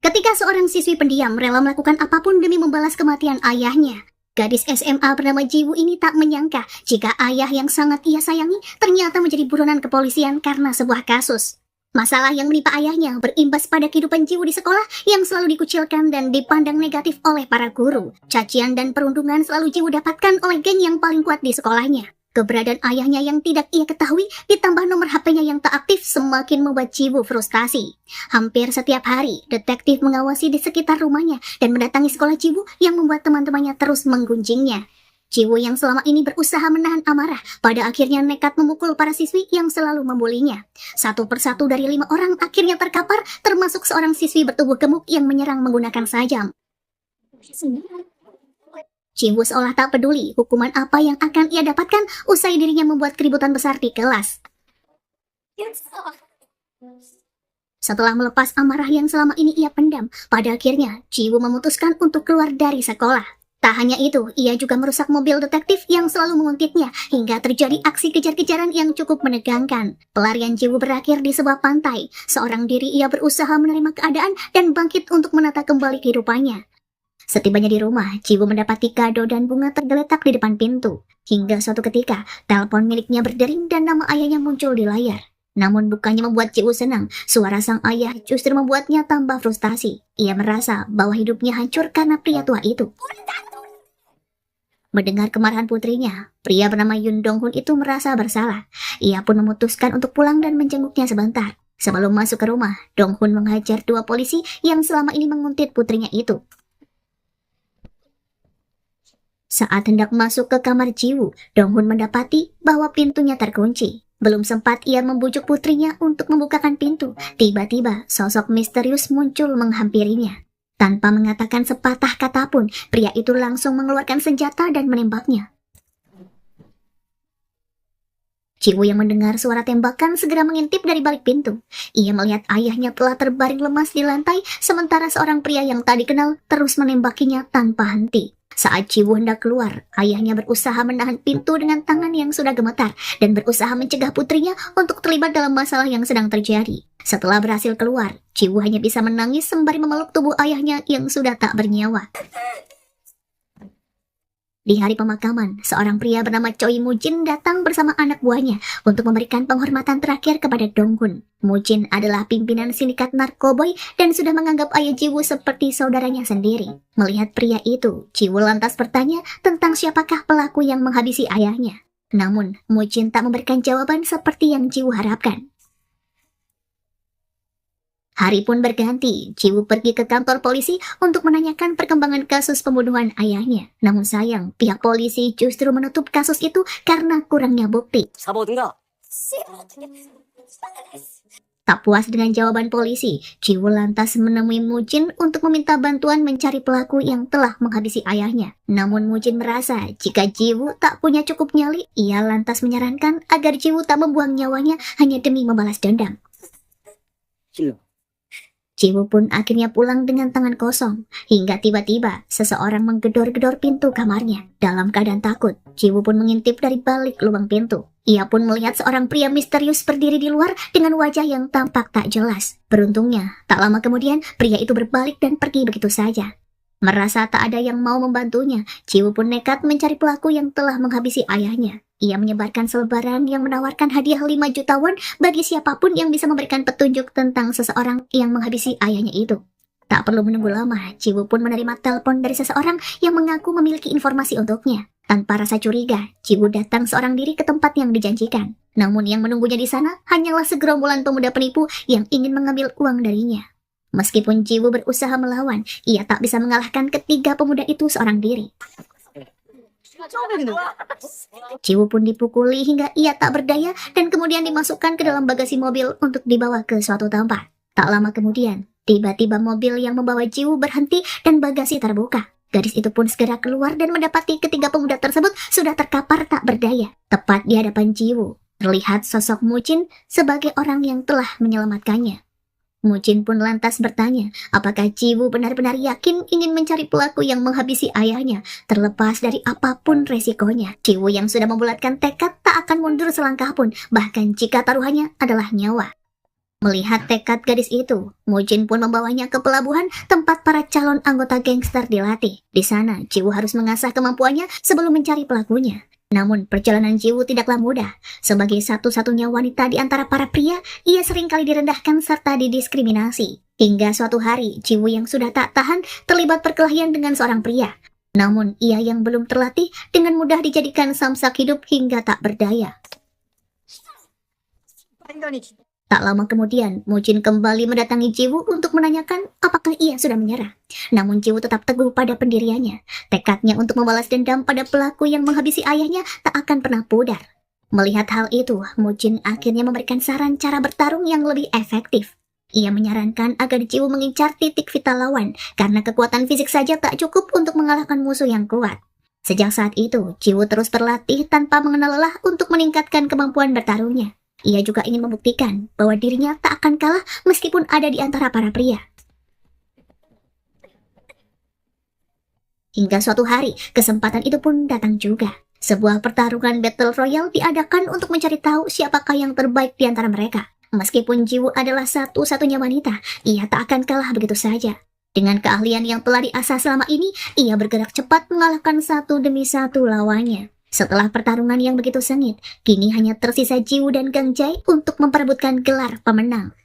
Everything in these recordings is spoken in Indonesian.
Ketika seorang siswi pendiam rela melakukan apapun demi membalas kematian ayahnya, gadis SMA bernama Jiwoo ini tak menyangka jika ayah yang sangat ia sayangi ternyata menjadi buronan kepolisian karena sebuah kasus. Masalah yang menimpa ayahnya berimbas pada kehidupan Jiwoo di sekolah yang selalu dikucilkan dan dipandang negatif oleh para guru. Cacian dan perundungan selalu Jiwoo dapatkan oleh geng yang paling kuat di sekolahnya. Keberadaan ayahnya yang tidak ia ketahui ditambah nomor HP-nya yang tak aktif semakin membuat Jiwoo frustasi. Hampir setiap hari, detektif mengawasi di sekitar rumahnya dan mendatangi sekolah Jiwoo yang membuat teman-temannya terus menggunjingnya. Jiwoo yang selama ini berusaha menahan amarah, pada akhirnya nekat memukul para siswi yang selalu membulinya. Satu persatu dari 5 orang akhirnya terkapar, termasuk seorang siswi bertubuh gemuk yang menyerang menggunakan sajam. Jiwoo seolah tak peduli hukuman apa yang akan ia dapatkan usai dirinya membuat keributan besar di kelas. Setelah melepas amarah yang selama ini ia pendam, pada akhirnya Jiwoo memutuskan untuk keluar dari sekolah. Tak hanya itu, ia juga merusak mobil detektif yang selalu menguntitnya hingga terjadi aksi kejar-kejaran yang cukup menegangkan. Pelarian Jiwoo berakhir di sebuah pantai. Seorang diri ia berusaha menerima keadaan dan bangkit untuk menata kembali kehidupannya. Setibanya di rumah, Jiwoo mendapati kado dan bunga tergeletak di depan pintu. Hingga suatu ketika, telepon miliknya berdering dan nama ayahnya muncul di layar. Namun bukannya membuat Jiwoo senang, suara sang ayah justru membuatnya tambah frustasi. Ia merasa bahwa hidupnya hancur karena pria tua itu. Mendengar kemarahan putrinya, pria bernama Yoon Dong-hun itu merasa bersalah. Ia pun memutuskan untuk pulang dan menjenguknya sebentar. Sebelum masuk ke rumah, Dong-hun menghajar 2 polisi yang selama ini menguntit putrinya itu. Saat hendak masuk ke kamar Jiwoo, Dong-hun mendapati bahwa pintunya terkunci. Belum sempat ia membujuk putrinya untuk membukakan pintu, tiba-tiba sosok misterius muncul menghampirinya. Tanpa mengatakan sepatah kata pun, pria itu langsung mengeluarkan senjata dan menembaknya. Jiwoo yang mendengar suara tembakan segera mengintip dari balik pintu. Ia melihat ayahnya telah terbaring lemas di lantai, sementara seorang pria yang tak dikenal terus menembakinya tanpa henti. Saat Jiwoo hendak keluar, ayahnya berusaha menahan pintu dengan tangan yang sudah gemetar dan berusaha mencegah putrinya untuk terlibat dalam masalah yang sedang terjadi. Setelah berhasil keluar, Jiwoo hanya bisa menangis sembari memeluk tubuh ayahnya yang sudah tak bernyawa. Di hari pemakaman, seorang pria bernama Choi Mujin datang bersama anak buahnya untuk memberikan penghormatan terakhir kepada Dong-hun. Mujin adalah pimpinan sindikat narkoboy dan sudah menganggap ayah Jiwoo seperti saudaranya sendiri. Melihat pria itu, Jiwoo lantas bertanya tentang siapakah pelaku yang menghabisi ayahnya. Namun, Mujin tak memberikan jawaban seperti yang Jiwoo harapkan. Hari pun berganti, Jiwoo pergi ke kantor polisi untuk menanyakan perkembangan kasus pembunuhan ayahnya. Namun sayang, pihak polisi justru menutup kasus itu karena kurangnya bukti. Tak puas dengan jawaban polisi, Jiwoo lantas menemui Mujin untuk meminta bantuan mencari pelaku yang telah menghabisi ayahnya. Namun Mujin merasa jika Jiwoo tak punya cukup nyali, ia lantas menyarankan agar Jiwoo tak membuang nyawanya hanya demi membalas dendam. Jiwoo pun akhirnya pulang dengan tangan kosong, hingga tiba-tiba seseorang menggedor-gedor pintu kamarnya. Dalam keadaan takut, Jiwoo pun mengintip dari balik lubang pintu. Ia pun melihat seorang pria misterius berdiri di luar dengan wajah yang tampak tak jelas. Beruntungnya, tak lama kemudian pria itu berbalik dan pergi begitu saja. Merasa tak ada yang mau membantunya, Jiwoo pun nekat mencari pelaku yang telah menghabisi ayahnya. Ia menyebarkan selebaran yang menawarkan hadiah 5 juta won bagi siapapun yang bisa memberikan petunjuk tentang seseorang yang menghabisi ayahnya itu. Tak perlu menunggu lama, Jiwoo pun menerima telepon dari seseorang yang mengaku memiliki informasi untuknya. Tanpa rasa curiga, Jiwoo datang seorang diri ke tempat yang dijanjikan. Namun yang menunggunya di sana hanyalah segerombolan pemuda penipu yang ingin mengambil uang darinya. Meskipun Jiwoo berusaha melawan, ia tak bisa mengalahkan ketiga pemuda itu seorang diri. Jiwoo pun dipukuli hingga ia tak berdaya dan kemudian dimasukkan ke dalam bagasi mobil untuk dibawa ke suatu tempat. Tak lama kemudian, tiba-tiba mobil yang membawa Jiwoo berhenti dan bagasi terbuka. Gadis itu pun segera keluar dan mendapati ketiga pemuda tersebut sudah terkapar tak berdaya. Tepat di hadapan Jiwoo, terlihat sosok Mujin sebagai orang yang telah menyelamatkannya. Mujin pun lantas bertanya, apakah Jiwoo benar-benar yakin ingin mencari pelaku yang menghabisi ayahnya, terlepas dari apapun resikonya. Jiwoo yang sudah membulatkan tekad tak akan mundur selangkah pun, bahkan jika taruhannya adalah nyawa. Melihat tekad gadis itu, Mujin pun membawanya ke pelabuhan tempat para calon anggota gangster dilatih. Di sana, Jiwoo harus mengasah kemampuannya sebelum mencari pelakunya. Namun, perjalanan Jiwoo tidaklah mudah. Sebagai satu-satunya wanita di antara para pria, ia seringkali direndahkan serta didiskriminasi. Hingga suatu hari, Jiwoo yang sudah tak tahan terlibat perkelahian dengan seorang pria. Namun, ia yang belum terlatih dengan mudah dijadikan samsak hidup hingga tak berdaya. Tak lama kemudian, Mujin kembali mendatangi Jiwoo untuk menanyakan apakah ia sudah menyerah. Namun Jiwoo tetap teguh pada pendiriannya. Tekadnya untuk membalas dendam pada pelaku yang menghabisi ayahnya tak akan pernah pudar. Melihat hal itu, Mujin akhirnya memberikan saran cara bertarung yang lebih efektif. Ia menyarankan agar Jiwoo mengincar titik vital lawan, karena kekuatan fisik saja tak cukup untuk mengalahkan musuh yang kuat. Sejak saat itu, Jiwoo terus berlatih tanpa mengenal lelah untuk meningkatkan kemampuan bertarungnya. Ia juga ingin membuktikan bahwa dirinya tak akan kalah meskipun ada di antara para pria. Hingga suatu hari, kesempatan itu pun datang juga. Sebuah pertarungan Battle Royale diadakan untuk mencari tahu siapakah yang terbaik di antara mereka. Meskipun Jiwoo adalah satu-satunya wanita, ia tak akan kalah begitu saja. Dengan keahlian yang telah diasah selama ini, ia bergerak cepat mengalahkan satu demi satu lawannya. Setelah pertarungan yang begitu sengit, kini hanya tersisa Jiwoo dan Gang Jae untuk memperebutkan gelar pemenang.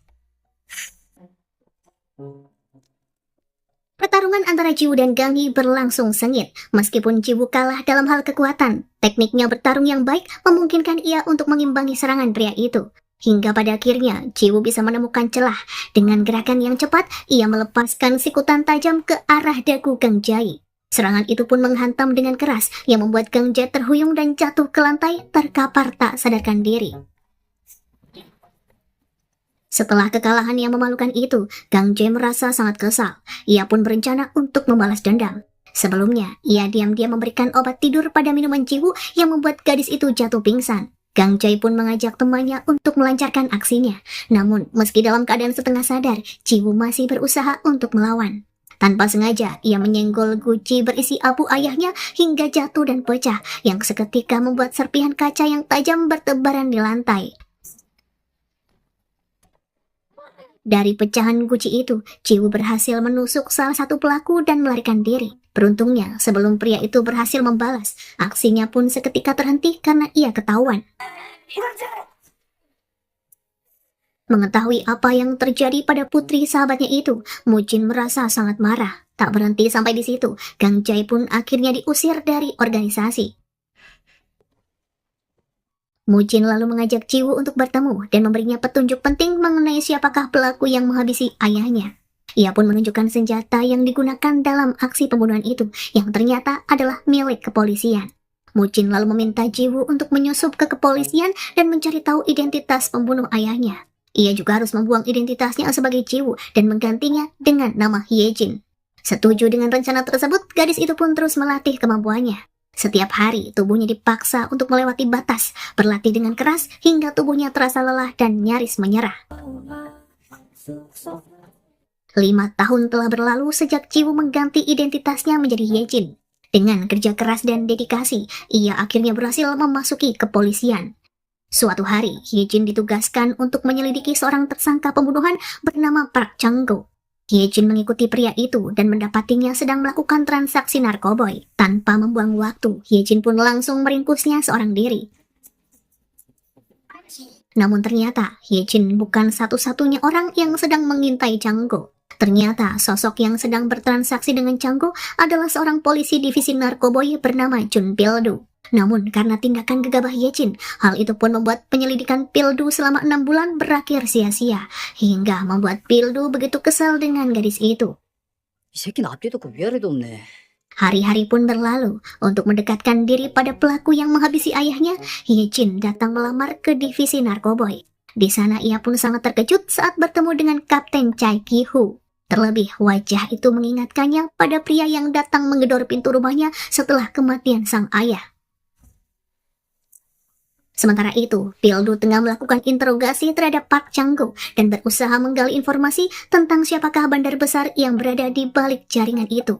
Pertarungan antara Jiwoo dan Gang Hee berlangsung sengit. Meskipun Jiwoo kalah dalam hal kekuatan, tekniknya bertarung yang baik memungkinkan ia untuk mengimbangi serangan pria itu. Hingga pada akhirnya, Jiwoo bisa menemukan celah. Dengan gerakan yang cepat, ia melepaskan sikutan tajam ke arah dagu Gang Jae. Serangan itu pun menghantam dengan keras yang membuat Gang Jae terhuyung dan jatuh ke lantai terkapar tak sadarkan diri. Setelah kekalahan yang memalukan itu, Gang Jae merasa sangat kesal. Ia pun berencana untuk membalas dendam. Sebelumnya, ia diam-diam memberikan obat tidur pada minuman Jiwoo yang membuat gadis itu jatuh pingsan. Gang Jae pun mengajak temannya untuk melancarkan aksinya. Namun, meski dalam keadaan setengah sadar, Jiwoo masih berusaha untuk melawan. Tanpa sengaja, ia menyenggol guci berisi abu ayahnya hingga jatuh dan pecah, yang seketika membuat serpihan kaca yang tajam bertebaran di lantai. Dari pecahan guci itu, Jiwoo berhasil menusuk salah satu pelaku dan melarikan diri. Beruntungnya, sebelum pria itu berhasil membalas, aksinya pun seketika terhenti karena ia ketahuan. Mengetahui apa yang terjadi pada putri sahabatnya itu, Mujin merasa sangat marah. Tak berhenti sampai di situ, Gang Jae pun akhirnya diusir dari organisasi. Mujin lalu mengajak Jiwoo untuk bertemu dan memberinya petunjuk penting mengenai siapakah pelaku yang menghabisi ayahnya. Ia pun menunjukkan senjata yang digunakan dalam aksi pembunuhan itu, yang ternyata adalah milik kepolisian. Mujin lalu meminta Jiwoo untuk menyusup ke kepolisian dan mencari tahu identitas pembunuh ayahnya. Ia juga harus membuang identitasnya sebagai Jiwoo dan menggantinya dengan nama Hyejin. Setuju dengan rencana tersebut, gadis itu pun terus melatih kemampuannya. Setiap hari, tubuhnya dipaksa untuk melewati batas, berlatih dengan keras hingga tubuhnya terasa lelah dan nyaris menyerah. 5 tahun telah berlalu sejak Jiwoo mengganti identitasnya menjadi Hyejin. Dengan kerja keras dan dedikasi, ia akhirnya berhasil memasuki kepolisian. Suatu hari, Hyejin ditugaskan untuk menyelidiki seorang tersangka pembunuhan bernama Park Chang-go. Hyejin mengikuti pria itu dan mendapatinya sedang melakukan transaksi narkoboy. Tanpa membuang waktu, Hyejin pun langsung meringkusnya seorang diri. Namun ternyata, Hyejin bukan satu-satunya orang yang sedang mengintai Chang-go. Ternyata, sosok yang sedang bertransaksi dengan Chang-go adalah seorang polisi divisi narkoboy bernama Jun Pil-do. Namun karena tindakan gegabah Hyejin, hal itu pun membuat penyelidikan Pil-do selama 6 bulan berakhir sia-sia, hingga membuat Pil-do begitu kesal dengan gadis itu. Hari-hari pun berlalu. Untuk mendekatkan diri pada pelaku yang menghabisi ayahnya, Hyejin datang melamar ke divisi narkoboy. Di sana ia pun sangat terkejut saat bertemu dengan Kapten Chai Ki-hu. Terlebih, wajah itu mengingatkannya pada pria yang datang menggedor pintu rumahnya setelah kematian sang ayah. Sementara itu, Pil-do tengah melakukan interogasi terhadap Park Chang-go dan berusaha menggali informasi tentang siapakah bandar besar yang berada di balik jaringan itu.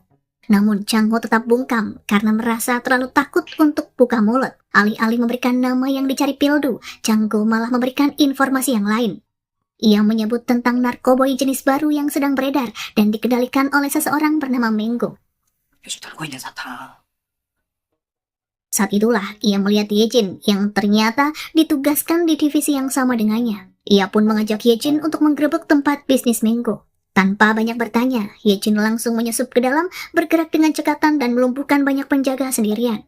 Namun Chang-go tetap bungkam karena merasa terlalu takut untuk buka mulut. Alih-alih memberikan nama yang dicari Pil-do, Chang-go malah memberikan informasi yang lain. Ia menyebut tentang narkoboy jenis baru yang sedang beredar dan dikendalikan oleh seseorang bernama Mengo. Saat itulah ia melihat Yejin yang ternyata ditugaskan di divisi yang sama dengannya. Ia pun mengajak Yejin untuk menggerebek tempat bisnis Mengo. Tanpa banyak bertanya, Yejin langsung menyusup ke dalam, bergerak dengan cekatan dan melumpuhkan banyak penjaga sendirian.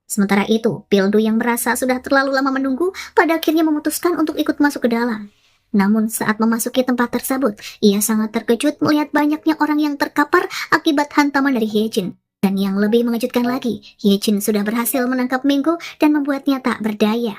Sementara itu, Pildu yang merasa sudah terlalu lama menunggu, pada akhirnya memutuskan untuk ikut masuk ke dalam. Namun saat memasuki tempat tersebut, ia sangat terkejut melihat banyaknya orang yang terkapar akibat hantaman dari Yejin. Dan yang lebih mengejutkan lagi, Yejin sudah berhasil menangkap Mengo dan membuatnya tak berdaya.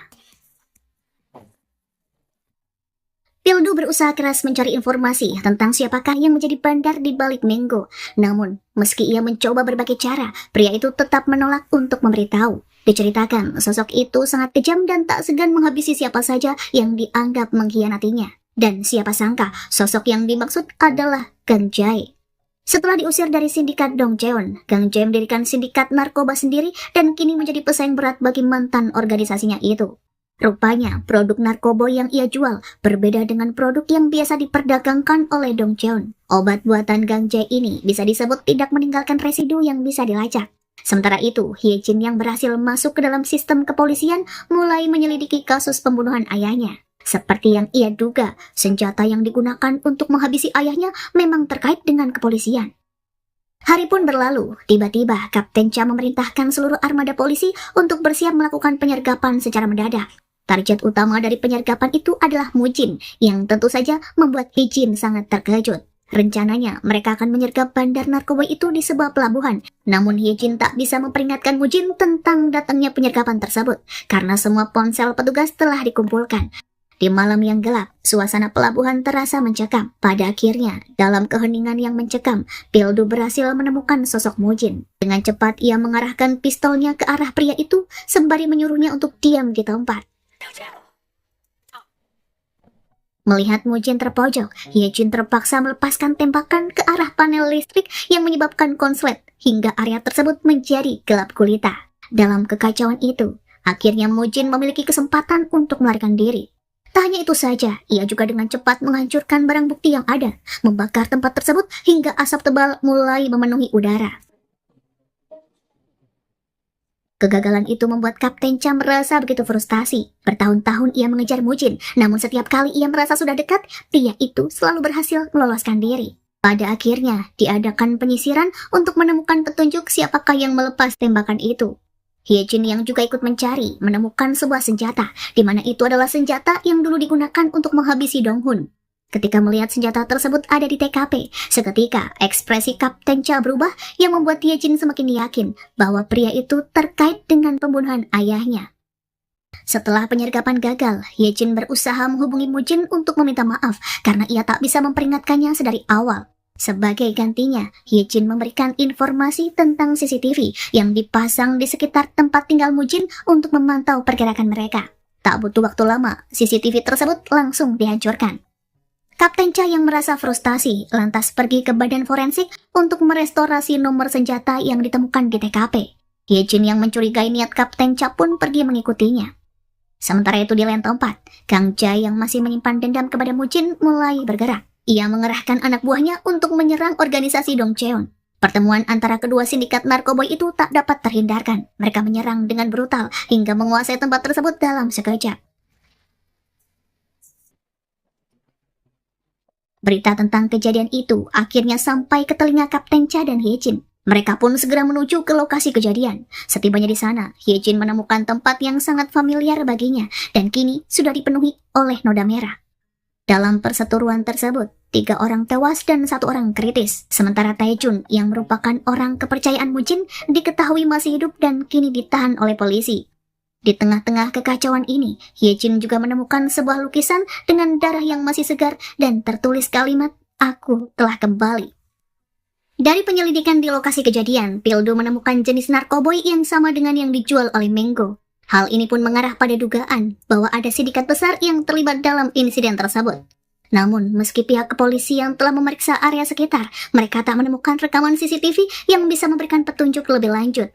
Pildu berusaha keras mencari informasi tentang siapakah yang menjadi bandar di balik Mengo. Namun, meski ia mencoba berbagai cara, pria itu tetap menolak untuk memberitahu. Diceritakan, sosok itu sangat kejam dan tak segan menghabisi siapa saja yang dianggap mengkhianatinya. Dan siapa sangka, sosok yang dimaksud adalah Gang Jae. Setelah diusir dari sindikat Dongcheon, Gang Jae mendirikan sindikat narkoba sendiri dan kini menjadi pesaing berat bagi mantan organisasinya itu. Rupanya, produk narkoba yang ia jual berbeda dengan produk yang biasa diperdagangkan oleh Dongcheon. Obat buatan Gang Jae ini bisa disebut tidak meninggalkan residu yang bisa dilacak. Sementara itu, Yejin yang berhasil masuk ke dalam sistem kepolisian mulai menyelidiki kasus pembunuhan ayahnya. Seperti yang ia duga, senjata yang digunakan untuk menghabisi ayahnya memang terkait dengan kepolisian. Hari pun berlalu, tiba-tiba Kapten Cha memerintahkan seluruh armada polisi untuk bersiap melakukan penyergapan secara mendadak. Target utama dari penyergapan itu adalah Mujin, yang tentu saja membuat Yejin sangat terkejut. Rencananya, mereka akan menyergap bandar narkoba itu di sebuah pelabuhan. Namun Yejin tak bisa memperingatkan Mujin tentang datangnya penyergapan tersebut, karena semua ponsel petugas telah dikumpulkan. Di malam yang gelap, suasana pelabuhan terasa mencekam. Pada akhirnya, dalam keheningan yang mencekam, Pildu berhasil menemukan sosok Mujin. Dengan cepat ia mengarahkan pistolnya ke arah pria itu, sembari menyuruhnya untuk diam di tempat. Melihat Mujin terpojok, Yejin terpaksa melepaskan tembakan ke arah panel listrik yang menyebabkan konslet hingga area tersebut menjadi gelap gulita. Dalam kekacauan itu, akhirnya Mujin memiliki kesempatan untuk melarikan diri. Tak hanya itu saja, ia juga dengan cepat menghancurkan barang bukti yang ada, membakar tempat tersebut hingga asap tebal mulai memenuhi udara. Kegagalan itu membuat Kapten Cha merasa begitu frustasi. Bertahun-tahun ia mengejar Mujin, namun setiap kali ia merasa sudah dekat, pria itu selalu berhasil meloloskan diri. Pada akhirnya, diadakan penyisiran untuk menemukan petunjuk siapakah yang melepas tembakan itu. Yejin yang juga ikut mencari, menemukan sebuah senjata, di mana itu adalah senjata yang dulu digunakan untuk menghabisi Donghun. Ketika melihat senjata tersebut ada di TKP, seketika ekspresi Kapten Cha berubah yang membuat Yejin semakin yakin bahwa pria itu terkait dengan pembunuhan ayahnya. Setelah penyergapan gagal, Yejin berusaha menghubungi Mujin untuk meminta maaf karena ia tak bisa memperingatkannya sedari awal. Sebagai gantinya, Yejin memberikan informasi tentang CCTV yang dipasang di sekitar tempat tinggal Mujin untuk memantau pergerakan mereka. Tak butuh waktu lama, CCTV tersebut langsung dihancurkan. Kapten Cha yang merasa frustasi lantas pergi ke badan forensik untuk merestorasi nomor senjata yang ditemukan di TKP. Yejin yang mencurigai niat Kapten Cha pun pergi mengikutinya. Sementara itu di lain tempat, Gang Jae yang masih menyimpan dendam kepada Mujin mulai bergerak. Ia mengerahkan anak buahnya untuk menyerang organisasi Dongcheon. Pertemuan antara kedua sindikat narkoba itu tak dapat terhindarkan. Mereka menyerang dengan brutal hingga menguasai tempat tersebut dalam sekejap. Berita tentang kejadian itu akhirnya sampai ke telinga Kapten Cha dan Yejin. Mereka pun segera menuju ke lokasi kejadian. Setibanya di sana, Yejin menemukan tempat yang sangat familiar baginya dan kini sudah dipenuhi oleh noda merah. Dalam perseteruan tersebut, 3 orang tewas dan 1 orang kritis. Sementara Taejun yang merupakan orang kepercayaan Mujin diketahui masih hidup dan kini ditahan oleh polisi. Di tengah-tengah kekacauan ini, Yejin juga menemukan sebuah lukisan dengan darah yang masih segar dan tertulis kalimat, "Aku telah kembali." Dari penyelidikan di lokasi kejadian, Pildu menemukan jenis narkoboy yang sama dengan yang dijual oleh Mengo. Hal ini pun mengarah pada dugaan bahwa ada sindikat besar yang terlibat dalam insiden tersebut. Namun, meski pihak kepolisian telah memeriksa area sekitar, mereka tak menemukan rekaman CCTV yang bisa memberikan petunjuk lebih lanjut.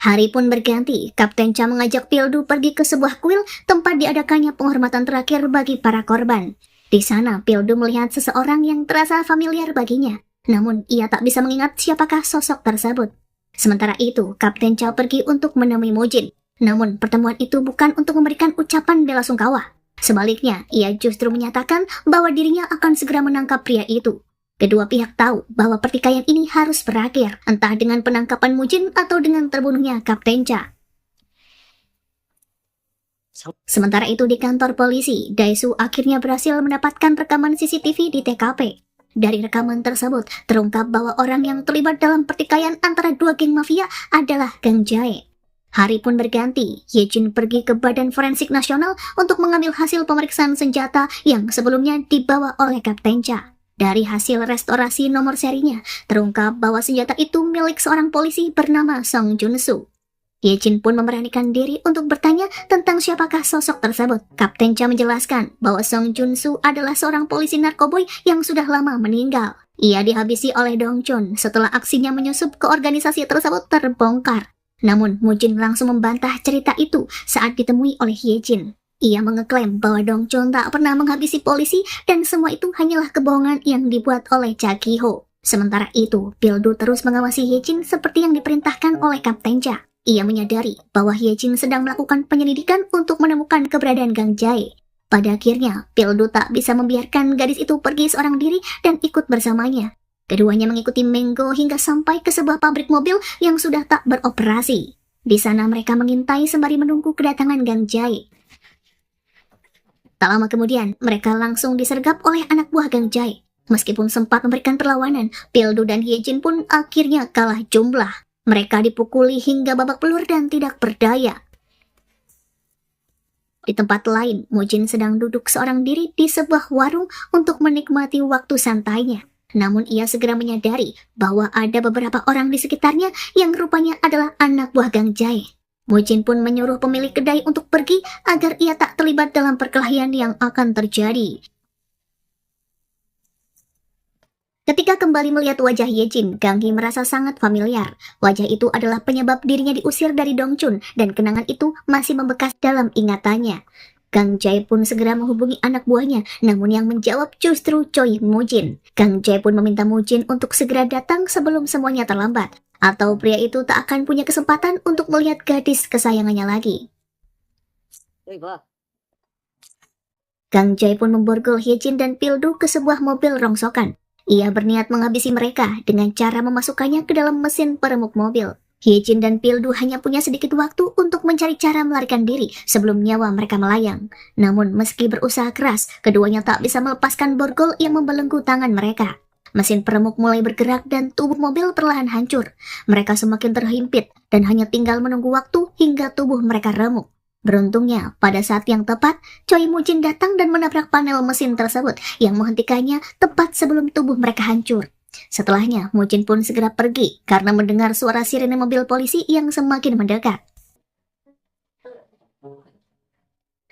Hari pun berganti, Kapten Cha mengajak Pildu pergi ke sebuah kuil tempat diadakannya penghormatan terakhir bagi para korban. Di sana, Pildu melihat seseorang yang terasa familiar baginya. Namun, ia tak bisa mengingat siapakah sosok tersebut. Sementara itu, Kapten Cha pergi untuk menemui Mujin. Namun, pertemuan itu bukan untuk memberikan ucapan bela sungkawa. Sebaliknya, ia justru menyatakan bahwa dirinya akan segera menangkap pria itu. Kedua pihak tahu bahwa pertikaian ini harus berakhir, entah dengan penangkapan Mujin atau dengan terbunuhnya Kapten Cha. Sementara itu di kantor polisi, Daesu akhirnya berhasil mendapatkan rekaman CCTV di TKP. Dari rekaman tersebut, terungkap bahwa orang yang terlibat dalam pertikaian antara dua geng mafia adalah Gang Jae. Hari pun berganti, Yejin pergi ke Badan Forensik Nasional untuk mengambil hasil pemeriksaan senjata yang sebelumnya dibawa oleh Kapten Cha. Dari hasil restorasi nomor serinya, terungkap bahwa senjata itu milik seorang polisi bernama Song Junsu. Yejin pun memberanikan diri untuk bertanya tentang siapakah sosok tersebut. Kapten Cha menjelaskan bahwa Song Junsu adalah seorang polisi narkoboy yang sudah lama meninggal. Ia dihabisi oleh Dong Chun setelah aksinya menyusup ke organisasi tersebut terbongkar. Namun, Mujin langsung membantah cerita itu saat ditemui oleh Yejin. Ia mengeklaim bahwa Dong Chun tak pernah menghabisi polisi dan semua itu hanyalah kebohongan yang dibuat oleh Cha Ki-ho. Sementara itu, Pildu terus mengawasi Yejin seperti yang diperintahkan oleh Kapten Cha. Ia menyadari bahwa Yejin sedang melakukan penyelidikan untuk menemukan keberadaan Gang Jae. Pada akhirnya, Pildu tak bisa membiarkan gadis itu pergi seorang diri dan ikut bersamanya. Keduanya mengikuti Menggo hingga sampai ke sebuah pabrik mobil yang sudah tak beroperasi. Di sana mereka mengintai sembari menunggu kedatangan Gang Jae. Tak lama kemudian, mereka langsung disergap oleh anak buah Gang Jae. Meskipun sempat memberikan perlawanan, Pildu dan Yejin pun akhirnya kalah jumlah. Mereka dipukuli hingga babak belur dan tidak berdaya. Di tempat lain, Mujin sedang duduk seorang diri di sebuah warung untuk menikmati waktu santainya. Namun ia segera menyadari bahwa ada beberapa orang di sekitarnya yang rupanya adalah anak buah Gang Jae. Mujin pun menyuruh pemilik kedai untuk pergi agar ia tak terlibat dalam perkelahian yang akan terjadi. Ketika kembali melihat wajah Yejin, Gang Hee merasa sangat familiar. Wajah itu adalah penyebab dirinya diusir dari Dong Chun dan kenangan itu masih membekas dalam ingatannya. Gang Jae pun segera menghubungi anak buahnya, namun yang menjawab justru Choi Mujin. Gang Jae pun meminta Mujin untuk segera datang sebelum semuanya terlambat, atau pria itu tak akan punya kesempatan untuk melihat gadis kesayangannya lagi. Gang Jae pun memborgol Yejin dan Pildu ke sebuah mobil rongsokan. Ia berniat menghabisi mereka dengan cara memasukkannya ke dalam mesin peremuk mobil. Yejin dan Pildu hanya punya sedikit waktu untuk mencari cara melarikan diri sebelum nyawa mereka melayang. Namun meski berusaha keras, keduanya tak bisa melepaskan borgol yang membelenggu tangan mereka. Mesin peremuk mulai bergerak dan tubuh mobil perlahan hancur. Mereka semakin terhimpit dan hanya tinggal menunggu waktu hingga tubuh mereka remuk. Beruntungnya, pada saat yang tepat, Choi Mujin datang dan menabrak panel mesin tersebut yang menghentikannya tepat sebelum tubuh mereka hancur. Setelahnya, Mujin pun segera pergi karena mendengar suara sirene mobil polisi yang semakin mendekat.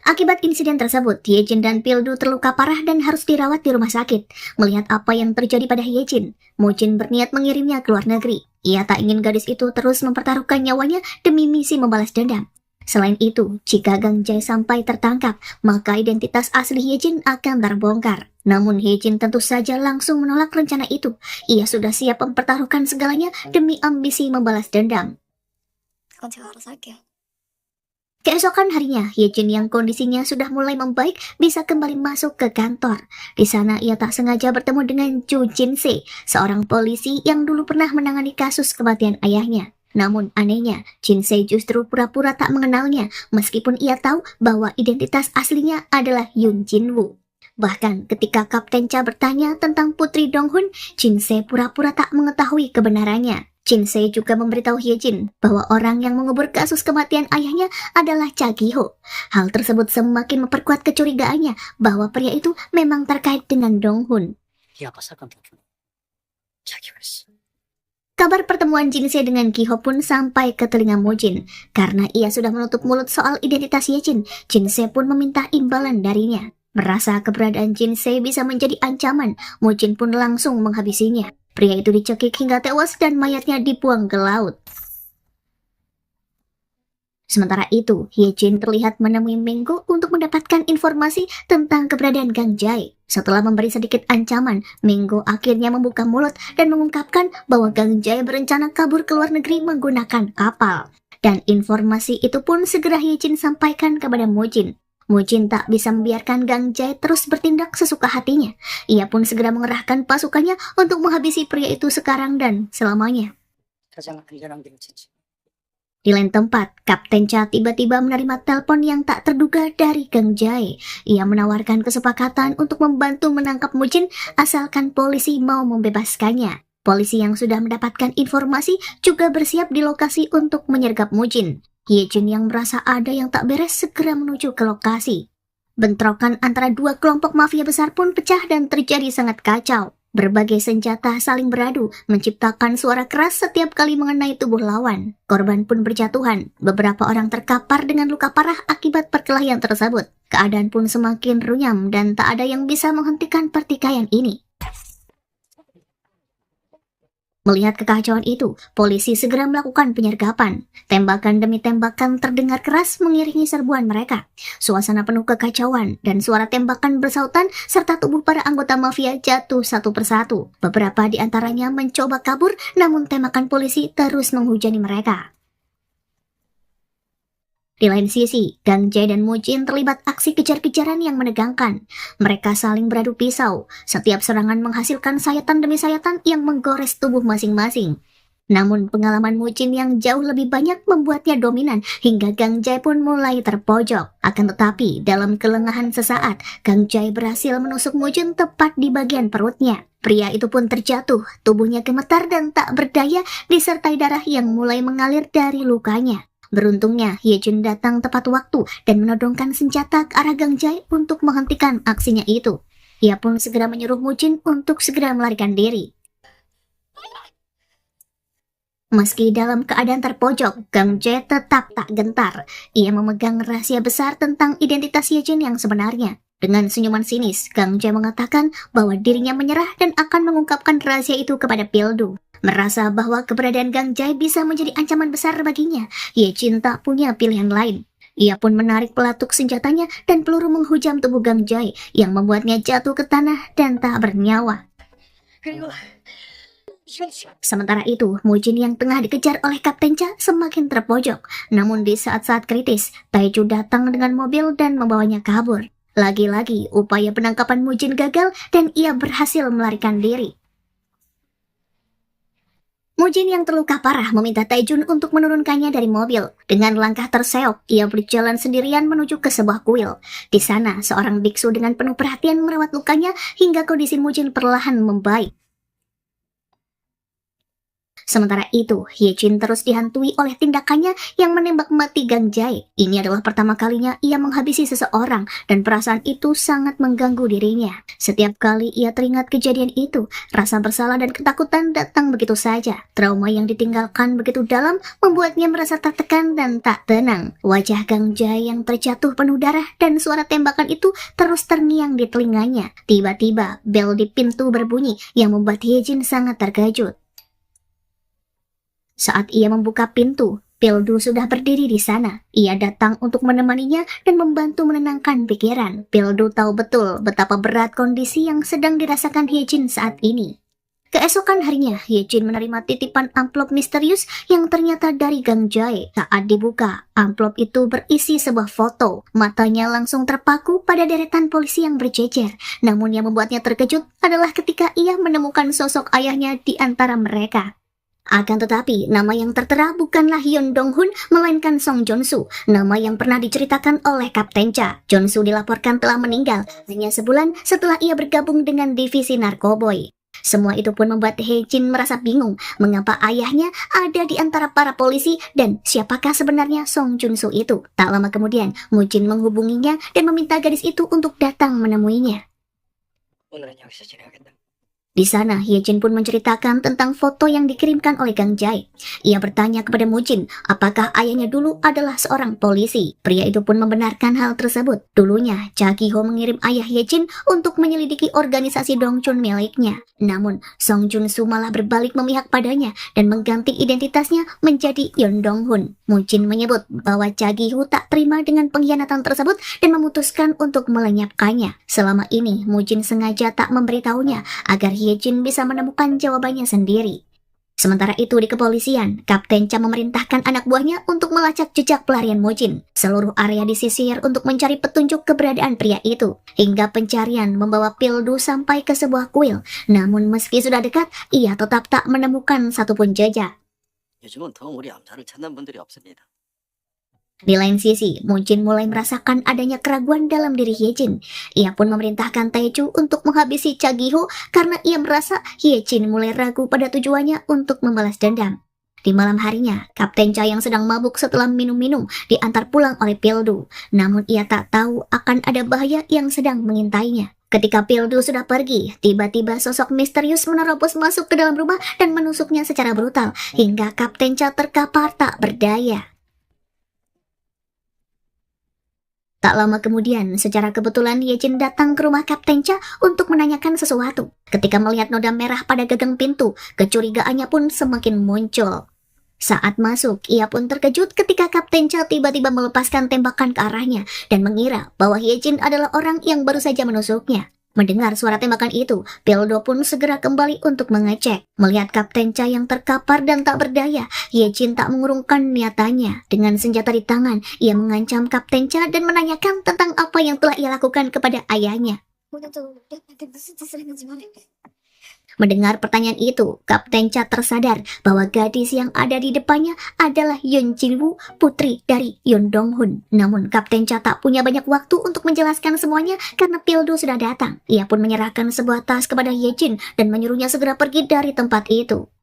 Akibat insiden tersebut, Yejin dan Pildu terluka parah dan harus dirawat di rumah sakit. Melihat apa yang terjadi pada Yejin, Mujin berniat mengirimnya ke luar negeri. Ia tak ingin gadis itu terus mempertaruhkan nyawanya demi misi membalas dendam. Selain itu, jika Gang Jae sampai tertangkap, maka identitas asli Yejin akan terbongkar. Namun Yejin tentu saja langsung menolak rencana itu. Ia sudah siap mempertaruhkan segalanya demi ambisi membalas dendam. Keesokan harinya, Yejin yang kondisinya sudah mulai membaik bisa kembali masuk ke kantor. Di sana ia tak sengaja bertemu dengan Chu Jin-se, seorang polisi yang dulu pernah menangani kasus kematian ayahnya. Namun anehnya, Jin-se justru pura-pura tak mengenalnya meskipun ia tahu bahwa identitas aslinya adalah Yoon Jin-woo. Bahkan ketika Kapten Cha bertanya tentang Putri Dong-hun, Jin-se pura-pura tak mengetahui kebenarannya. Jin-se juga memberitahu Yejin bahwa orang yang mengubur kasus kematian ayahnya adalah Cha Ki-ho. Hal tersebut semakin memperkuat kecurigaannya bahwa pria itu memang terkait dengan Dong-hun. Kabar pertemuan Jin-se dengan Ki-ho pun sampai ke telinga Mujin. Karena ia sudah menutup mulut soal identitas Yejin, Jin-se pun meminta imbalan darinya. Merasa keberadaan Jin-se bisa menjadi ancaman, Mujin pun langsung menghabisinya. Pria itu dicekik hingga tewas dan mayatnya dibuang ke laut. Sementara itu, Ye-jin terlihat menemui Minggu untuk mendapatkan informasi tentang keberadaan Gang Jae. Setelah memberi sedikit ancaman, Minggu akhirnya membuka mulut dan mengungkapkan bahwa Gang Jae berencana kabur ke luar negeri menggunakan kapal. Dan informasi itu pun segera Ye-jin sampaikan kepada Mujin. Mujin tak bisa membiarkan Gang Jae terus bertindak sesuka hatinya. Ia pun segera mengerahkan pasukannya untuk menghabisi pria itu sekarang dan selamanya. Di lain tempat, Kapten Cha tiba-tiba menerima telepon yang tak terduga dari Gang Jae. Ia menawarkan kesepakatan untuk membantu menangkap Mujin asalkan polisi mau membebaskannya. Polisi yang sudah mendapatkan informasi juga bersiap di lokasi untuk menyergap Mujin. Ye-jin yang merasa ada yang tak beres segera menuju ke lokasi. Bentrokan antara dua kelompok mafia besar pun pecah dan terjadi sangat kacau. Berbagai senjata saling beradu, menciptakan suara keras setiap kali mengenai tubuh lawan. Korban pun berjatuhan. Beberapa orang terkapar dengan luka parah akibat perkelahian tersebut. Keadaan pun semakin runyam dan tak ada yang bisa menghentikan pertikaian ini. Melihat kekacauan itu, polisi segera melakukan penyergapan. Tembakan demi tembakan terdengar keras mengiringi serbuan mereka. Suasana penuh kekacauan dan suara tembakan bersautan serta tubuh para anggota mafia jatuh satu persatu. Beberapa di antaranya mencoba kabur, namun tembakan polisi terus menghujani mereka. Di lain sisi, Gang Jae dan Mujin terlibat aksi kejar-kejaran yang menegangkan. Mereka saling beradu pisau. Setiap serangan menghasilkan sayatan demi sayatan yang menggores tubuh masing-masing. Namun pengalaman Mujin yang jauh lebih banyak membuatnya dominan hingga Gang Jae pun mulai terpojok. Akan tetapi, dalam kelengahan sesaat, Gang Jae berhasil menusuk Mujin tepat di bagian perutnya. Pria itu pun terjatuh, tubuhnya gemetar dan tak berdaya disertai darah yang mulai mengalir dari lukanya. Beruntungnya, Ye-jin datang tepat waktu dan menodongkan senjata ke arah Gang Jae untuk menghentikan aksinya itu. Ia pun segera menyuruh Mujin untuk segera melarikan diri. Meski dalam keadaan terpojok, Gang Jae tetap tak gentar. Ia memegang rahasia besar tentang identitas Ye-jin yang sebenarnya. Dengan senyuman sinis, Gang Jae mengatakan bahwa dirinya menyerah dan akan mengungkapkan rahasia itu kepada Pildu. Merasa bahwa keberadaan Gang Jae bisa menjadi ancaman besar baginya, Ye-jin tak punya pilihan lain. Ia pun menarik pelatuk senjatanya dan peluru menghujam tubuh Gang Jae yang membuatnya jatuh ke tanah dan tak bernyawa. Sementara itu, Mujin yang tengah dikejar oleh Kapten Cha semakin terpojok. Namun di saat-saat kritis, Taiju datang dengan mobil dan membawanya kabur. Lagi-lagi, upaya penangkapan Mujin gagal dan ia berhasil melarikan diri. Mujin yang terluka parah meminta Taijun untuk menurunkannya dari mobil. Dengan langkah terseok, ia berjalan sendirian menuju ke sebuah kuil. Di sana, seorang biksu dengan penuh perhatian merawat lukanya hingga kondisi Mujin perlahan membaik. Sementara itu, Ye-jin terus dihantui oleh tindakannya yang menembak mati Gang Jae. Ini adalah pertama kalinya ia menghabisi seseorang dan perasaan itu sangat mengganggu dirinya. Setiap kali ia teringat kejadian itu, rasa bersalah dan ketakutan datang begitu saja. Trauma yang ditinggalkan begitu dalam membuatnya merasa tertekan dan tak tenang. Wajah Gang Jae yang terjatuh penuh darah dan suara tembakan itu terus terngiang di telinganya. Tiba-tiba, bel di pintu berbunyi yang membuat Ye-jin sangat terkejut. Saat ia membuka pintu, Pildu sudah berdiri di sana. Ia datang untuk menemaninya dan membantu menenangkan pikiran. Pildu tahu betul betapa berat kondisi yang sedang dirasakan Ye-jin saat ini. Keesokan harinya, Ye-jin menerima titipan amplop misterius yang ternyata dari Gang Jae. Saat dibuka, amplop itu berisi sebuah foto. Matanya langsung terpaku pada deretan polisi yang berjejer. Namun yang membuatnya terkejut adalah ketika ia menemukan sosok ayahnya di antara mereka. Akan tetapi, nama yang tertera bukanlah Hyun Dong-hun, melainkan Song Jong-soo, nama yang pernah diceritakan oleh Kapten Cha. Jong-soo dilaporkan telah meninggal hanya sebulan setelah ia bergabung dengan divisi Narkoboy. Semua itu pun membuat Ye-jin merasa bingung mengapa ayahnya ada di antara para polisi dan siapakah sebenarnya Song Jong-soo itu. Tak lama kemudian, Mujin menghubunginya dan meminta gadis itu untuk datang menemuinya. Di sana, Hyejin pun menceritakan tentang foto yang dikirimkan oleh Gang Jae. Ia bertanya kepada Mujin, apakah ayahnya dulu adalah seorang polisi. Pria itu pun membenarkan hal tersebut. Dulunya, Cha Gi-ho mengirim ayah Hyejin untuk menyelidiki organisasi Dongchun miliknya. Namun, Song Jun-soo malah berbalik memihak padanya dan mengganti identitasnya menjadi Yeon Dong-hun. Mujin menyebut bahwa Cha Gi-ho tak terima dengan pengkhianatan tersebut dan memutuskan untuk melenyapkannya. Selama ini, Mujin sengaja tak memberitahunya agar Hyejin bisa menemukan jawabannya sendiri. Sementara itu di kepolisian, Kapten Cha memerintahkan anak buahnya untuk melacak jejak pelarian Mujin. Seluruh area disisir untuk mencari petunjuk keberadaan pria itu. Hingga pencarian membawa Pildu sampai ke sebuah kuil. Namun meski sudah dekat, ia tetap tak menemukan satupun jejak. 요즘은 더 우리 암살을 찾는 분들이 없습니다. Di lain sisi, Mujin mulai merasakan adanya keraguan dalam diri Hyejin. Ia pun memerintahkan Taeju untuk menghabisi Cha Gi-ho karena ia merasa Hyejin mulai ragu pada tujuannya untuk membalas dendam. Di malam harinya, Kapten Cha yang sedang mabuk setelah minum-minum diantar pulang oleh Pildu. Namun ia tak tahu akan ada bahaya yang sedang mengintainya. Ketika Pildu sudah pergi, tiba-tiba sosok misterius menerobos masuk ke dalam rumah dan menusuknya secara brutal hingga Kapten Cha terkapar tak berdaya. Tak lama kemudian, secara kebetulan Hyejin datang ke rumah Kapten Cha untuk menanyakan sesuatu. Ketika melihat noda merah pada gagang pintu, kecurigaannya pun semakin muncul. Saat masuk, ia pun terkejut ketika Kapten Cha tiba-tiba melepaskan tembakan ke arahnya dan mengira bahwa Hyejin adalah orang yang baru saja menusuknya. Mendengar suara tembakan itu, Pildo pun segera kembali untuk mengecek. Melihat Kapten Cha yang terkapar dan tak berdaya, Hyejin tak mengurungkan niatannya. Dengan senjata di tangan, ia mengancam Kapten Cha dan menanyakan tentang apa yang telah ia lakukan kepada ayahnya. Mendengar pertanyaan itu, Kapten Cha tersadar bahwa gadis yang ada di depannya adalah Yeon Jin-woo, putri dari Yeon Dong-hun. Namun Kapten Cha tak punya banyak waktu untuk menjelaskan semuanya karena Pildo sudah datang. Ia pun menyerahkan sebuah tas kepada Hyejin dan menyuruhnya segera pergi dari tempat itu.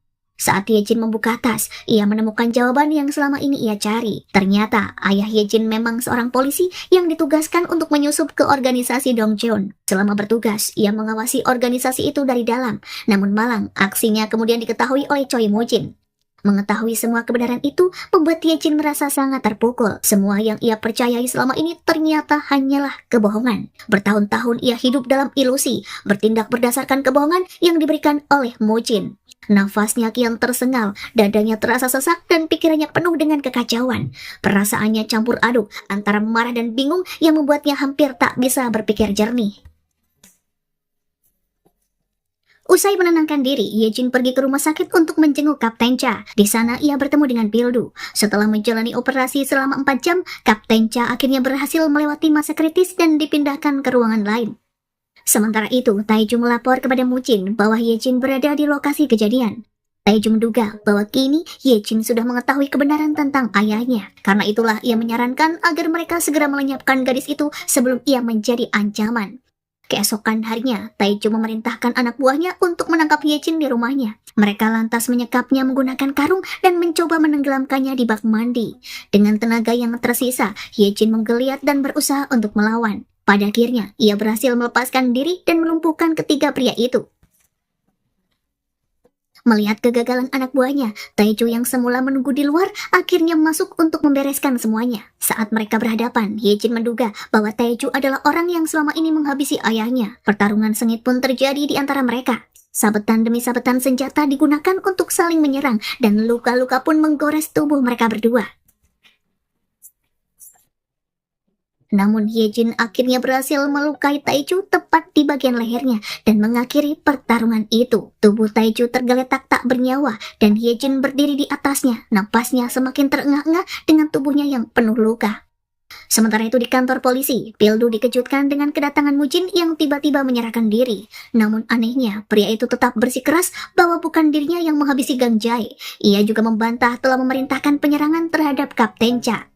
Saat Hyejin membuka tas, ia menemukan jawaban yang selama ini ia cari. Ternyata, ayah Hyejin memang seorang polisi yang ditugaskan untuk menyusup ke organisasi Dongcheon. Selama bertugas, ia mengawasi organisasi itu dari dalam. Namun malang, aksinya kemudian diketahui oleh Choi Mujin. Mengetahui semua kebenaran itu, membuat Hyejin merasa sangat terpukul. Semua yang ia percayai selama ini ternyata hanyalah kebohongan. Bertahun-tahun ia hidup dalam ilusi, bertindak berdasarkan kebohongan yang diberikan oleh Mujin. Nafasnya kian tersengal, dadanya terasa sesak dan pikirannya penuh dengan kekacauan. Perasaannya campur aduk antara marah dan bingung yang membuatnya hampir tak bisa berpikir jernih. Usai menenangkan diri, Hyejin pergi ke rumah sakit untuk menjenguk Kapten Cha. Di sana ia bertemu dengan Pildu. Setelah menjalani operasi selama 4 jam, Kapten Cha akhirnya berhasil melewati masa kritis dan dipindahkan ke ruangan lain. Sementara itu, Taeju melapor kepada Mujin bahwa Hyejin berada di lokasi kejadian. Taeju menduga bahwa kini Hyejin sudah mengetahui kebenaran tentang ayahnya. Karena itulah ia menyarankan agar mereka segera melenyapkan gadis itu sebelum ia menjadi ancaman. Keesokan harinya, Taeju memerintahkan anak buahnya untuk menangkap Hyejin di rumahnya. Mereka lantas menyekapnya menggunakan karung dan mencoba menenggelamkannya di bak mandi. Dengan tenaga yang tersisa, Hyejin menggeliat dan berusaha untuk melawan. Pada akhirnya, ia berhasil melepaskan diri dan melumpuhkan ketiga pria itu. Melihat kegagalan anak buahnya, Taeju yang semula menunggu di luar akhirnya masuk untuk membereskan semuanya. Saat mereka berhadapan, Hyejin menduga bahwa Taeju adalah orang yang selama ini menghabisi ayahnya. Pertarungan sengit pun terjadi di antara mereka. Sabetan demi sabetan senjata digunakan untuk saling menyerang dan luka-luka pun menggores tubuh mereka berdua. Namun Hyejin akhirnya berhasil melukai Taeju tepat di bagian lehernya dan mengakhiri pertarungan itu. Tubuh Taeju tergeletak tak bernyawa dan Hyejin berdiri di atasnya. Napasnya semakin terengah-engah dengan tubuhnya yang penuh luka. Sementara itu di kantor polisi, Pildu dikejutkan dengan kedatangan Mujin yang tiba-tiba menyerahkan diri. Namun anehnya, pria itu tetap bersikeras bahwa bukan dirinya yang menghabisi Gang Jae. Ia juga membantah telah memerintahkan penyerangan terhadap Kapten Cha.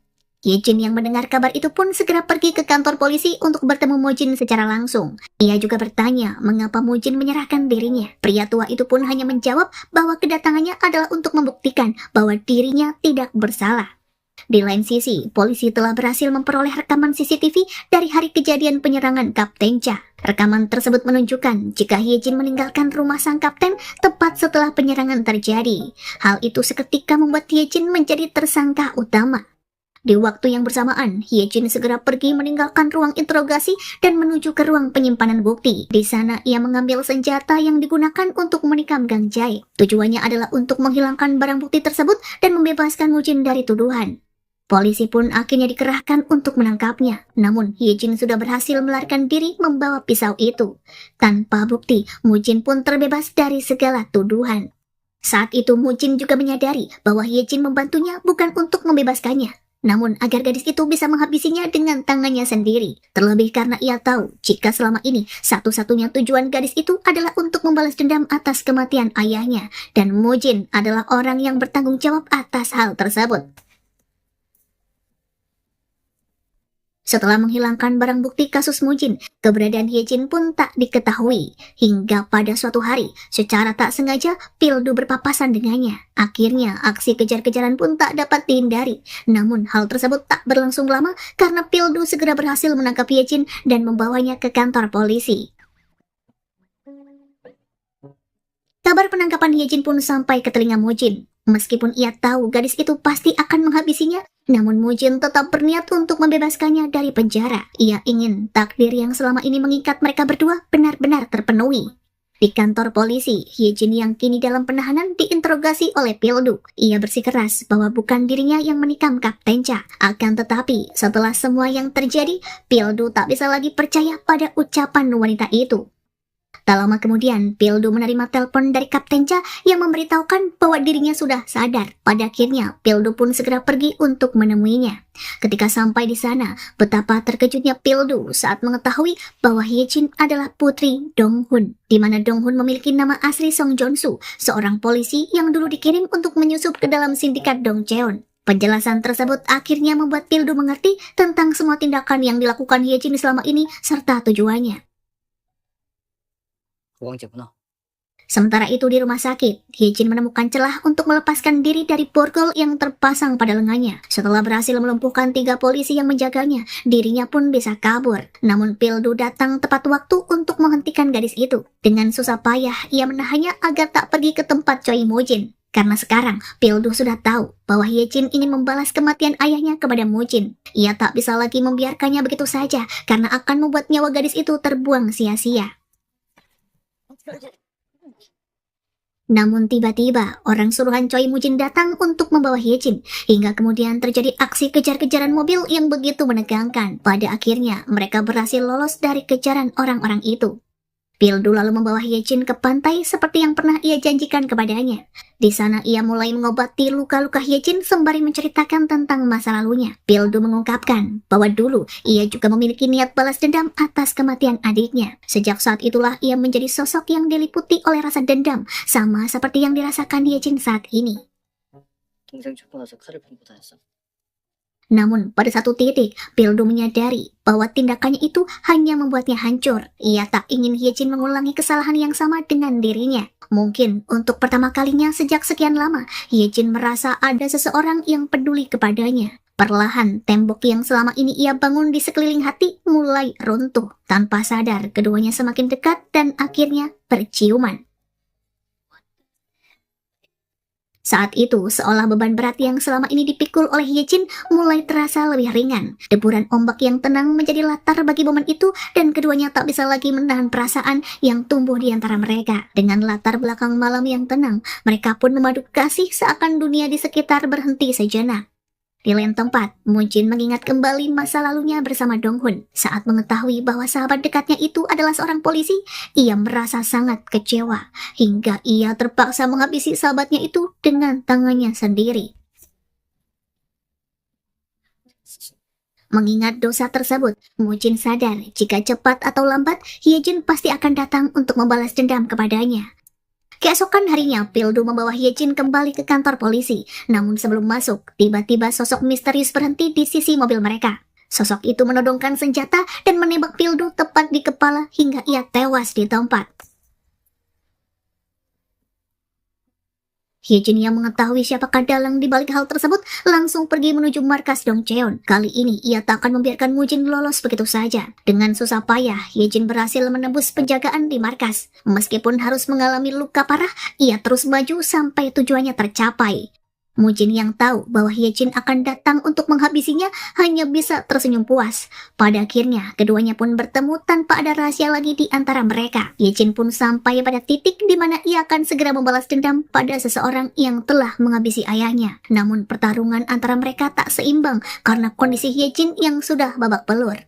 Hyejin yang mendengar kabar itu pun segera pergi ke kantor polisi untuk bertemu Mujin secara langsung. Ia juga bertanya mengapa Mujin menyerahkan dirinya. Pria tua itu pun hanya menjawab bahwa kedatangannya adalah untuk membuktikan bahwa dirinya tidak bersalah. Di lain sisi, polisi telah berhasil memperoleh rekaman CCTV dari hari kejadian penyerangan Kapten Cha. Rekaman tersebut menunjukkan jika Hyejin meninggalkan rumah sang kapten tepat setelah penyerangan terjadi. Hal itu seketika membuat Hyejin menjadi tersangka utama. Di waktu yang bersamaan, Hyejin segera pergi meninggalkan ruang interogasi dan menuju ke ruang penyimpanan bukti. Di sana, ia mengambil senjata yang digunakan untuk menikam Gang Jae. Tujuannya adalah untuk menghilangkan barang bukti tersebut dan membebaskan Mujin dari tuduhan. Polisi pun akhirnya dikerahkan untuk menangkapnya. Namun, Hyejin sudah berhasil melarikan diri membawa pisau itu. Tanpa bukti, Mujin pun terbebas dari segala tuduhan. Saat itu, Mujin juga menyadari bahwa Hyejin membantunya bukan untuk membebaskannya, namun agar gadis itu bisa menghabisinya dengan tangannya sendiri. Terlebih karena ia tahu jika selama ini satu-satunya tujuan gadis itu adalah untuk membalas dendam atas kematian ayahnya. Dan Mujin adalah orang yang bertanggung jawab atas hal tersebut. Setelah menghilangkan barang bukti kasus Mujin, keberadaan Hyejin pun tak diketahui. Hingga pada suatu hari, secara tak sengaja, Pildu berpapasan dengannya. Akhirnya, aksi kejar-kejaran pun tak dapat dihindari. Namun, hal tersebut tak berlangsung lama karena Pildu segera berhasil menangkap Hyejin dan membawanya ke kantor polisi. Kabar penangkapan Hyejin pun sampai ke telinga Mujin. Meskipun ia tahu gadis itu pasti akan menghabisinya, namun Mujin tetap berniat untuk membebaskannya dari penjara. Ia ingin takdir yang selama ini mengikat mereka berdua benar-benar terpenuhi. Di kantor polisi, Hyejin yang kini dalam penahanan diinterogasi oleh Pildu. Ia bersikeras bahwa bukan dirinya yang menikam Kapten Cha. Akan tetapi, setelah semua yang terjadi, Pildu tak bisa lagi percaya pada ucapan wanita itu. Tak lama kemudian, Pildu menerima telepon dari Kapten Cha yang memberitahukan bahwa dirinya sudah sadar. Pada akhirnya, Pildu pun segera pergi untuk menemuinya. Ketika sampai di sana, betapa terkejutnya Pildu saat mengetahui bahwa Hyejin adalah putri Donghun, di mana Donghun memiliki nama asli Song Jonsu, seorang polisi yang dulu dikirim untuk menyusup ke dalam sindikat Dongcheon. Penjelasan tersebut akhirnya membuat Pildu mengerti tentang semua tindakan yang dilakukan Hyejin selama ini serta tujuannya. Sementara itu di rumah sakit, Hyejin menemukan celah untuk melepaskan diri dari borgol yang terpasang pada lengannya. Setelah berhasil melumpuhkan 3 polisi yang menjaganya, dirinya pun bisa kabur. Namun Pildu datang tepat waktu untuk menghentikan gadis itu. Dengan susah payah, ia menahannya agar tak pergi ke tempat Choi Mujin. Karena sekarang, Pildu sudah tahu bahwa Hyejin ingin membalas kematian ayahnya kepada Mujin. Ia tak bisa lagi membiarkannya begitu saja, karena akan membuat nyawa gadis itu terbuang sia-sia. Namun tiba-tiba orang suruhan Choi Mujin datang untuk membawa Hyejin, hingga kemudian terjadi aksi kejar-kejaran mobil yang begitu menegangkan. Pada akhirnya mereka berhasil lolos dari kejaran orang-orang itu. Pildu lalu membawa Hyejin ke pantai seperti yang pernah ia janjikan kepadanya. Di sana ia mulai mengobati luka-luka Hyejin sembari menceritakan tentang masa lalunya. Pildu mengungkapkan bahwa dulu ia juga memiliki niat balas dendam atas kematian adiknya. Sejak saat itulah ia menjadi sosok yang diliputi oleh rasa dendam, sama seperti yang dirasakan Hyejin saat ini. Namun pada satu titik, Pildu menyadari bahwa tindakannya itu hanya membuatnya hancur. Ia tak ingin Hyejin mengulangi kesalahan yang sama dengan dirinya. Mungkin untuk pertama kalinya sejak sekian lama, Hyejin merasa ada seseorang yang peduli kepadanya. Perlahan, tembok yang selama ini ia bangun di sekeliling hati mulai runtuh. Tanpa sadar, keduanya semakin dekat dan akhirnya berciuman. Saat itu, seolah beban berat yang selama ini dipikul oleh Hyejin mulai terasa lebih ringan. Deburan ombak yang tenang menjadi latar bagi momen itu dan keduanya tak bisa lagi menahan perasaan yang tumbuh di antara mereka. Dengan latar belakang malam yang tenang, mereka pun memadu kasih seakan dunia di sekitar berhenti sejenak. Di lain tempat, Mujin mengingat kembali masa lalunya bersama Donghun. Saat mengetahui bahwa sahabat dekatnya itu adalah seorang polisi, ia merasa sangat kecewa, hingga ia terpaksa menghabisi sahabatnya itu dengan tangannya sendiri. Mengingat dosa tersebut, Mujin sadar jika cepat atau lambat, Hyejin pasti akan datang untuk membalas dendam kepadanya. Keesokan harinya, Pildu membawa Hyejin kembali ke kantor polisi. Namun sebelum masuk, tiba-tiba sosok misterius berhenti di sisi mobil mereka. Sosok itu menodongkan senjata dan menembak Pildu tepat di kepala hingga ia tewas di tempat. Hyejin yang mengetahui siapakah dalang di balik hal tersebut langsung pergi menuju markas Dong Cheon. Kali ini ia tak akan membiarkan Mujin lolos begitu saja. Dengan susah payah, Hyejin berhasil menembus penjagaan di markas. Meskipun harus mengalami luka parah, ia terus maju sampai tujuannya tercapai. Mujin yang tahu bahwa Hyejin akan datang untuk menghabisinya hanya bisa tersenyum puas. Pada akhirnya, keduanya pun bertemu tanpa ada rahasia lagi di antara mereka. Hyejin pun sampai pada titik di mana ia akan segera membalas dendam pada seseorang yang telah menghabisi ayahnya. Namun pertarungan antara mereka tak seimbang karena kondisi Hyejin yang sudah babak belur.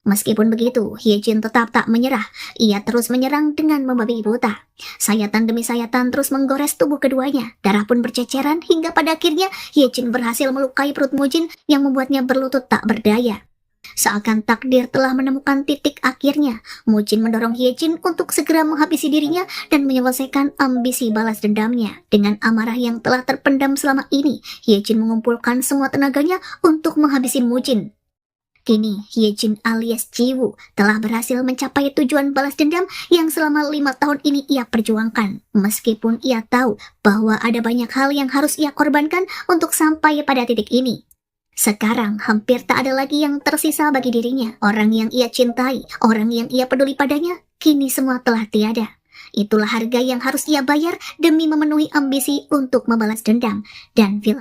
Meskipun begitu, Hyejin tetap tak menyerah. Ia terus menyerang dengan membabi buta. Sayatan demi sayatan terus menggores tubuh keduanya. Darah pun berceceran hingga pada akhirnya Hyejin berhasil melukai perut Mujin yang membuatnya berlutut tak berdaya. Seakan takdir telah menemukan titik akhirnya, Mujin mendorong Hyejin untuk segera menghabisi dirinya dan menyelesaikan ambisi balas dendamnya. Dengan amarah yang telah terpendam selama ini, Hyejin mengumpulkan semua tenaganya untuk menghabisi Mujin. Kini, Hyejin alias Jiwoo telah berhasil mencapai tujuan balas dendam yang selama 5 tahun ini ia perjuangkan. Meskipun ia tahu bahwa ada banyak hal yang harus ia korbankan untuk sampai pada titik ini. Sekarang hampir tak ada lagi yang tersisa bagi dirinya. Orang yang ia cintai, orang yang ia peduli padanya, kini semua telah tiada. Itulah harga yang harus ia bayar demi memenuhi ambisi untuk membalas dendam. Dan film